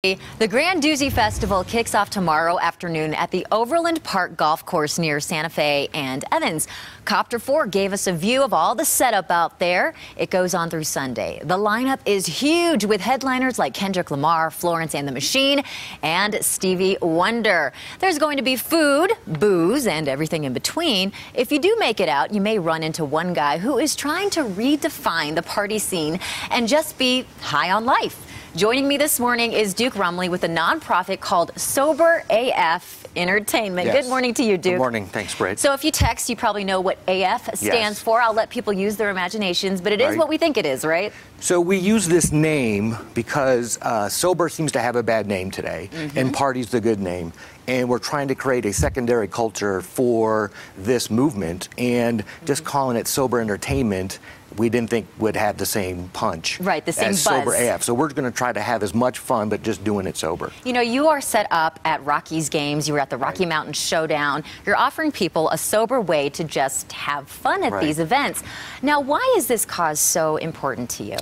The Grandoozy Festival kicks off tomorrow afternoon at the Overland Park Golf Course near Santa Fe and Evans. Copter 4 gave us a view of all the setup out there. It goes on through Sunday. The lineup is huge with headliners like Kendrick Lamar, Florence and the Machine, and Stevie Wonder. There's going to be food, booze, and everything in between. If you do make it out, you may run into one guy who is trying to redefine the party scene and just be high on life. Joining me this morning is Duke Rumley with a nonprofit called Sober AF Entertainment. Yes. Good morning to you, Duke. Good morning. Thanks, Britt. So if you text, you probably know what AF stands for. I'll let people use their imaginations, but it is what we think it is, right? So we use this name because sober seems to have a bad name today, and party's the good name. And we're trying to create a secondary culture for this movement, and just calling it sober entertainment, we didn't think would have the same punch. Right, the same as buzz. Sober AF. So we're going to try to have as much fun, but just doing it sober. You know, you are set up at Rockies games. You were at the Rocky Mountain Showdown. You're offering people a sober way to just have fun at these events. Now, why is this cause so important to you?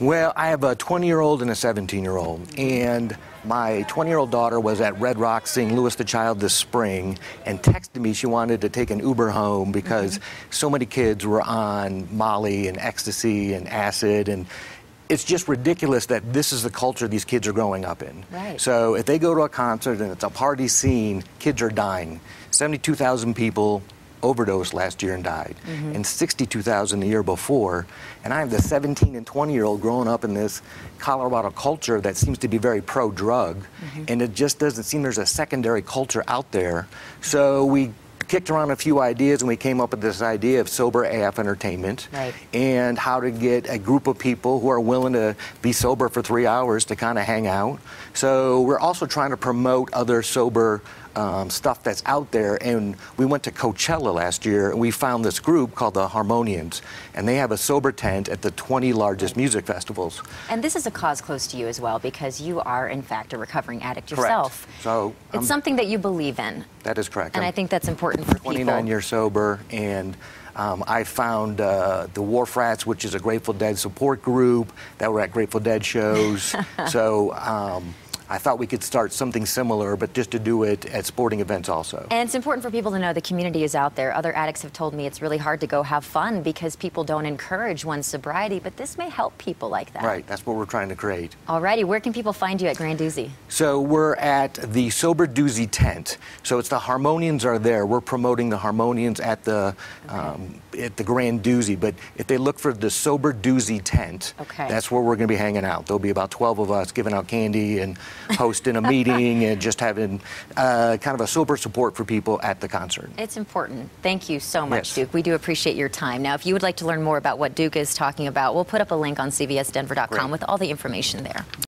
Well, I have a 20-year-old and a 17-year-old, and my 20-year-old daughter was at Red Rock seeing Louis the Child this spring and texted me she wanted to take an Uber home because so many kids were on Molly and ecstasy and acid, and it's just ridiculous that this is the culture these kids are growing up in. Right. So if they go to a concert and it's a party scene, kids are dying. 72,000 people overdosed last year and died, and 62,000 the year before. And I have the 17 and 20-year-old growing up in this Colorado culture that seems to be very pro-drug, and it just doesn't seem there's a secondary culture out there. So we kicked around a few ideas, and we came up with this idea of Sober AF Entertainment, and how to get a group of people who are willing to be sober for 3 hours to kind of hang out. So we're also trying to promote other sober stuff that's out there, and we went to Coachella last year and we found this group called the Harmonians, and they have a sober tent at the 20 largest music festivals. And this is a cause close to you as well, because you are in fact a recovering addict yourself. Correct. So it's something that you believe in. That is correct. And I think that's important for 29 years sober, and I found the Wharf Rats, which is a Grateful Dead support group that were at Grateful Dead shows. So I thought we could start something similar, but just to do it at sporting events also. And it's important for people to know the community is out there. Other addicts have told me it's really hard to go have fun because people don't encourage one's sobriety, but this may help people like that. Right, that's what we're trying to create. Alrighty, where can people find you at Grandoozy? So we're at the Sober Doozy tent. So it's the Harmonians are there. We're promoting the Harmonians at the Grandoozy, but if they look for the Sober Doozy tent, that's where we're going to be hanging out. There'll be about 12 of us giving out candy and hosting a meeting and just having kind of a sober support for people at the concert. It's important. Thank you so much, Duke. We do appreciate your time. Now, if you would like to learn more about what Duke is talking about, we'll put up a link on cbsdenver.com with all the information there.